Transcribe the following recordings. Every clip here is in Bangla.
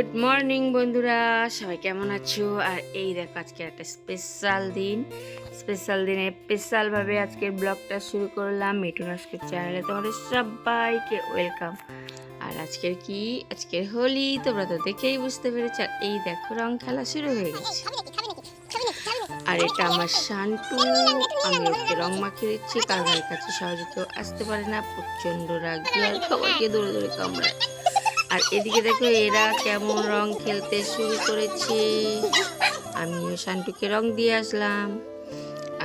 গুড মর্নিং বন্ধুরা, সবাই কেমন আছো? আর এই দেখো আজকে একটা স্পেশাল দিনে স্পেশালভাবে আজকের ব্লগটা শুরু করলাম। মিঠুন আজকের চ্যানেলে তোমাদের সবাইকে ওয়েলকাম। আর আজকের হোলি, তোমরা তো দেখেই বুঝতে পেরেছো। আর এই দেখো রং খেলা শুরু হয়ে গেছে। আর এটা আমার শান্টু, আমি ওকে রং মাখিয়ে দিচ্ছি। কার গায়ের কাছে সহজে কেউ আসতে পারে না, প্রচন্ড রাগি আর সবাইকে দৌড়ে দৌড়ে কামড়ায়। আর এদিকে দেখো এরা কেমন রং খেলতে শুরু করেছে। আমিও শান্টুকে রং দিয়ে আসলাম।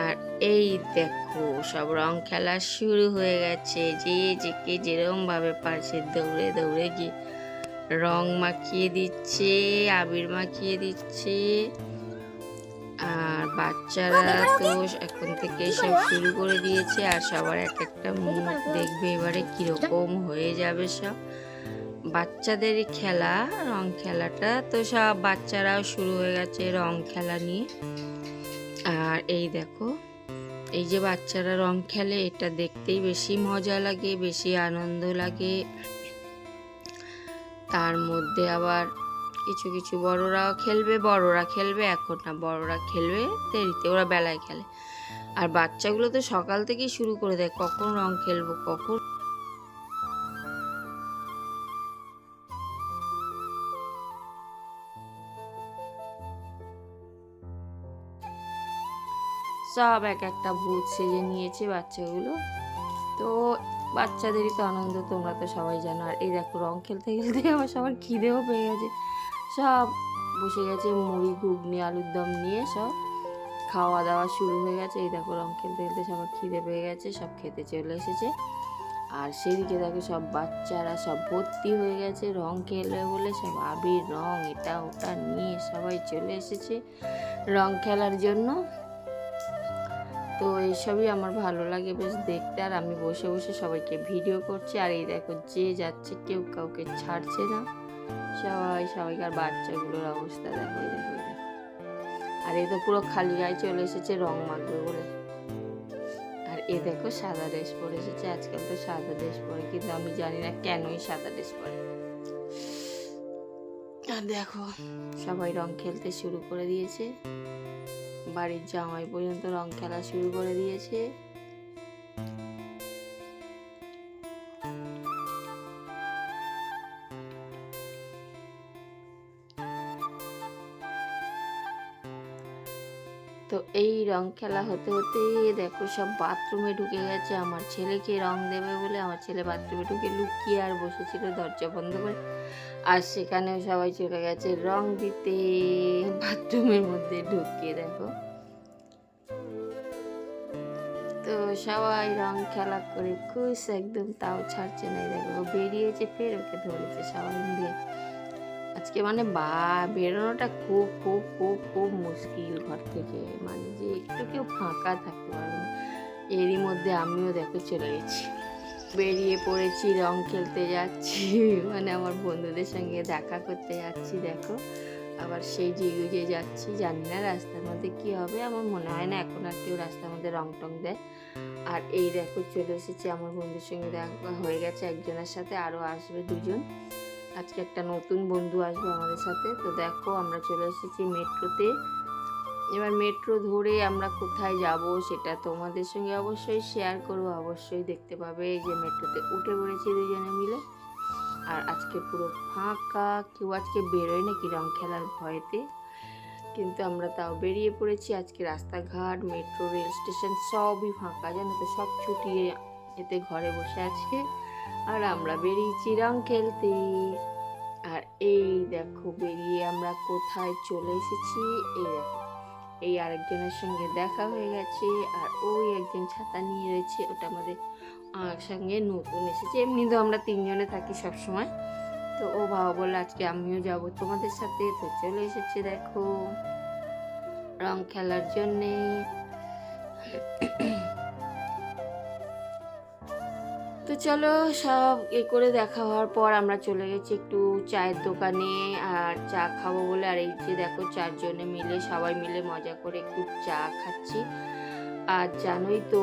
আর এই দেখো সব রং খেলা শুরু হয়ে গেছে। যে যেরকম ভাবে পারছে দৌড়ে দৌড়ে গিয়ে রং মাখিয়ে দিচ্ছে, আবির মাখিয়ে দিচ্ছে। আর বাচ্চারা তো এখন থেকে সব শুরু করে দিয়েছে। আর সবার এক একটা মুখ দেখবে এবারে কিরকম হয়ে যাবে সব। বাচ্চাদেরই খেলা, রং খেলাটা তো সব বাচ্চারাও শুরু হয়ে গেছে রং খেলা নিয়ে। আর এই দেখো এই যে বাচ্চারা রং খেলে, এটা দেখতেই বেশি মজা লাগে, বেশি আনন্দ লাগে। তার মধ্যে আবার কিছু কিছু বড়রা খেলবে এখন না, বড়রা খেলবে দেরিতে, ওরা বেলায় খেলে। আর বাচ্চাগুলো তো সকাল থেকেই শুরু করে দেয় কখন রং খেলবো কখন। সব এক একটা ভূত সেজে নিয়েছে বাচ্চাগুলো। তো বাচ্চাদেরই তো আনন্দ, তোমরা তো সবাই জানো। আর এই দেখো রং খেলতে খেলতে আবার সবার খিদেও পেয়ে গেছে, সব বসে গেছে মুড়ি ঘুগনি আলুর দম নিয়ে, সব খাওয়া দাওয়া শুরু হয়ে গেছে। এই দেখো রং খেলতে খেলতে সবার খিদে পেয়ে গেছে, সব খেতে চলে এসেছে। আর সেদিকে দেখো সব বাচ্চারা সব ভর্তি হয়ে গেছে রং খেলবে বলে, সব আবির রং এটা ওটা নিয়ে সবাই চলে এসেছে রং খেলার জন্য। তো এইসবই আমার ভালো লাগে বেশ দেখতে। আর আমি বসে বসে সবাইকে ভিডিও করছি। আর এই দেখো যে যাচ্ছে কেউ কাউকে ছাড়ছে না, সবাইকার বাচ্চাগুলোর অবস্থা দেখো। এই দেখো আর এই তো পুরো খালি গায়ে চলে এসেছে রং মাখবে বলে। আর এ দেখো সাদা ড্রেস পরে এসেছে। আজকাল তো সাদা ড্রেস পরে, কিন্তু আমি জানি না কেনই সাদা ড্রেস পরে। আর দেখো সবাই রং খেলতে শুরু করে দিয়েছে, বাড়ির জামাই পর্যন্ত রং খেলা শুরু করে দিয়েছে। তো এই রং খেলা হতে হতে দেখো সব বাথরুমে ঢুকে গেছে। আমার ছেলেকে রং দেবে বলে আমার ছেলে বাথরুমে ঢুকে লুকিয়ে আর বসেছিল দরজা বন্ধ করে। আর সেখানেও সবাই চলে গেছে রং দিতে বাথরুমের মধ্যে ঢুকিয়ে। দেখো তো সবাই রং খেলা করে খুশ একদম, তাও ছাড়ছে না। দেখো বেরিয়েছে, ফের ওকে ধরেছে সবাই মিলে। আজকে মানে বেরোনোটা খুব খুব খুব খুব মুশকিল ঘর থেকে, মানে যে একটু কেউ ফাঁকা থাকতে পারবে না। এরই মধ্যে আমিও দেখো চলে গেছি, বেরিয়ে পড়েছি, রং খেলতে যাচ্ছি, মানে আমার বন্ধুদের সঙ্গে দেখা করতে যাচ্ছি। দেখো আবার সেই গুজে যাচ্ছি, জানি না রাস্তার মধ্যে কি হবে। আমার মনে হয় না এখন আর কেউ রাস্তার মধ্যে রং টং দেয়। আর এই দেখো চলে এসেছি, আমার বন্ধুর সঙ্গে দেখা হয়ে গেছে একজনের সাথে, আরও আসবে দুজন। আজকে একটা নতুন বন্ধু আসবে আমাদের সাথে। তো দেখো আমরা চলে এসেছি মেট্রোতে। এবার মেট্রো ধরে আমরা কোথায় যাব সেটা তোমাদের সঙ্গে অবশ্যই শেয়ার করবো, অবশ্যই দেখতে পাবে। এই যে মেট্রোতে উঠে পড়েছি দুজনে মিলে। আর আজকে পুরো ফাঁকা, কেউ আজকে বেরোয় নাকি রং খেলার ভয়েতে, কিন্তু আমরা তাও বেরিয়ে পড়েছি। আজকে রাস্তাঘাট, মেট্রো, রেল স্টেশন সবই ফাঁকা, জানো তো, সব ছুটিয়ে এতে ঘরে বসে আছে। আর আমরা বেরিয়েছি রং খেলতে। আর এই দেখো বেরিয়ে আমরা কোথায় চলে এসেছি। এই দেখো এই আরেকজনের সঙ্গে দেখা হয়ে গেছে। আর ওই একজন ছাতা নিয়ে রয়েছে, ওটা আমাদের সঙ্গে নতুন এসেছে। এমনি তো আমরা তিনজনে থাকি সব সময়। তো ও বাবা বললো আজকে আমিও যাব তোমাদের সাথে। তো চলে এসেছে দেখো রং খেলার জন্যে। তো চলো সব করে দেখা হওয়ার পর আমরা চলে গেছি একটু চায়ের দোকানে, আর চা খাবো বলে। আর এই যে দেখো চারজনে মিলে সবাই মিলে মজা করে একটু চা খাচ্ছি। আর জানোই তো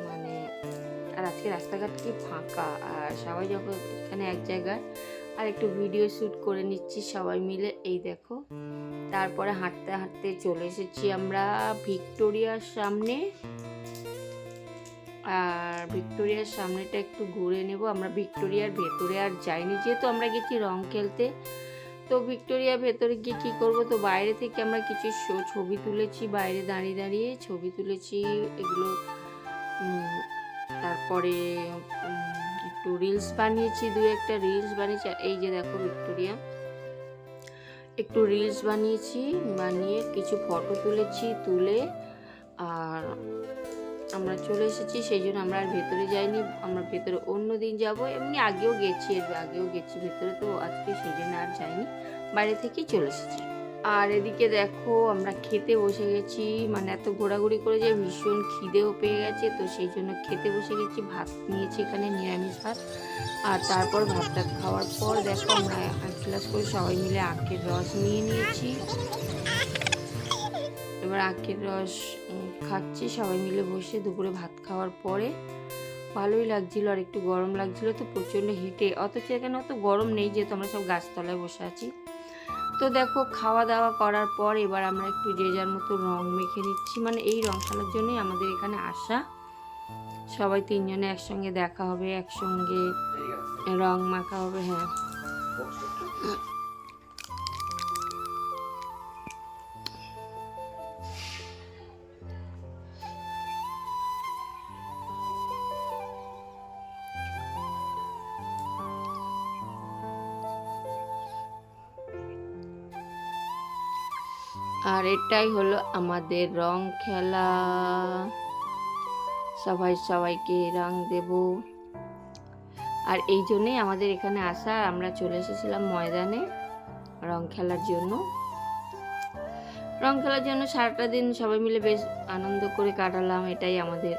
মানে, আর আজকে রাস্তাঘাট কি ফাঁকা, আর সবাই যখন এখানে এক জায়গায় আর একটু ভিডিও শ্যুট করে নিচ্ছি সবাই মিলে। এই দেখো, তারপরে হাঁটতে হাঁটতে চলে এসেছি আমরা ভিক্টোরিয়ার সামনে। আর ভিক্টোরিয়ার সামনেটা একটু ঘুরে নেব। আমরা ভিক্টোরিয়ার ভেতরে আর যাইনি, যেহেতু আমরা গেছি রং খেলতে। তো ভিক্টোরিয়ার ভেতরে গিয়ে কী করবো, তো বাইরে থেকে আমরা কিছু ছবি তুলেছি, বাইরে দাঁড়িয়ে দাঁড়িয়ে ছবি তুলেছি এগুলো। তারপরে একটু রিলস বানিয়েছি, একটা রিলস বানিয়েছি। এই যে দেখো ভিক্টোরিয়া, একটু রিলস বানিয়েছি, বানিয়ে কিছু ফটো তুলেছি, তুলে আর আমরা চলে এসেছি। সেই জন্য আমরা আর ভেতরে যাইনি, আমরা ভেতরে অন্য দিন যাবো। এমনি আগেও গেছি, এর আগেও গেছি ভেতরে, তো আজকে সেই জন্য আর যাইনি, বাইরে থেকেই চলে এসেছি। আর এদিকে দেখো আমরা খেতে বসে গেছি, মানে এত ঘোরাঘুরি করে যে ভীষণ খিদেও পেয়ে গেছে, তো সেই জন্য খেতে বসে গেছি। ভাত নিয়েছি এখানে, নিরামিষ ভাত। আর তারপর ভাতটা খাওয়ার পর দেখো আমরা এক গ্লাস করে সবাই মিলে আখের রস নিয়ে নিয়েছি। এবার আখের রস খাচ্ছি সবাই মিলে বসে দুপুরে ভাত খাওয়ার পরে। ভালোই লাগছিল, আর একটু গরম লাগছিল, তো প্রচণ্ড হেঁটে, অথচ এখানে অত গরম নেই যেহেতু আমরা সব গাছতলায় বসে আছি। তো দেখো খাওয়া দাওয়া করার পর এবার আমরা একটু যে যার মতো রং মেখে নিচ্ছি, মানে এই রং খেলার জন্যই আমাদের এখানে আসা। সবাই তিনজনে একসঙ্গে দেখা হবে, একসঙ্গে রং মাখা হবে। হ্যাঁ, আর এটাই হলো আমাদের রং খেলা। সবাই সবাইকে রং দেব, আর এই জন্যই আমাদের এখানে আসা। আমরা চলে এসেছিলাম ময়দানে রং খেলার জন্য। রং খেলার জন্য সারাটা দিন সবাই মিলে বেশ আনন্দ করে কাটালাম, এটাই আমাদের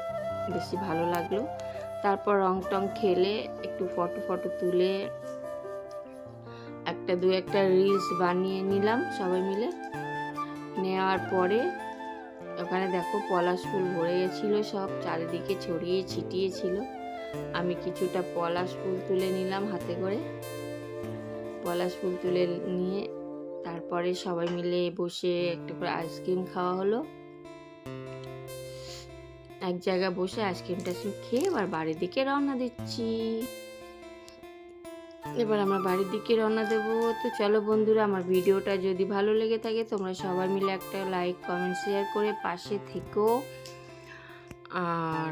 বেশি ভালো লাগলো। তারপর রং টং খেলে একটু ফটো তুলে একটা রিলস বানিয়ে নিলাম সবাই মিলে। নেওয়ার পরে ওখানে দেখো পলাশ ফুল ভরে গেছিলো, সব চারিদিকে ছড়িয়ে ছিটিয়ে ছিল। আমি কিছুটা পলাশ ফুল তুলে নিলাম হাতে করে। পলাশ ফুল তুলে নিয়ে তারপরে সবাই মিলে বসে একটা করে আইসক্রিম খাওয়া হলো। এক জায়গায় বসে আইসক্রিমটা খেয়ে এবার বাড়ির দিকে রওনা দিচ্ছি। এবার আমরা বাড়ির দিকে রওনা দেবো। তো চলো বন্ধুরা, আমার ভিডিওটা যদি ভালো লেগে থাকে তোমরা সবাই মিলে একটা লাইক কমেন্ট শেয়ার করে পাশে থেকো, আর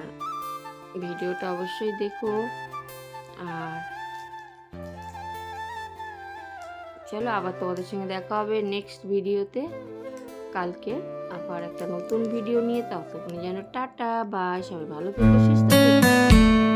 ভিডিওটা অবশ্যই দেখো। আর চলো আবার তোমাদের সঙ্গে দেখা হবে নেক্সট ভিডিওতে কালকে, আবার একটা নতুন ভিডিও নিয়ে। ততক্ষণ যেন টাটা বাই, সবাই ভালো থেকো, সুস্থ থেকো।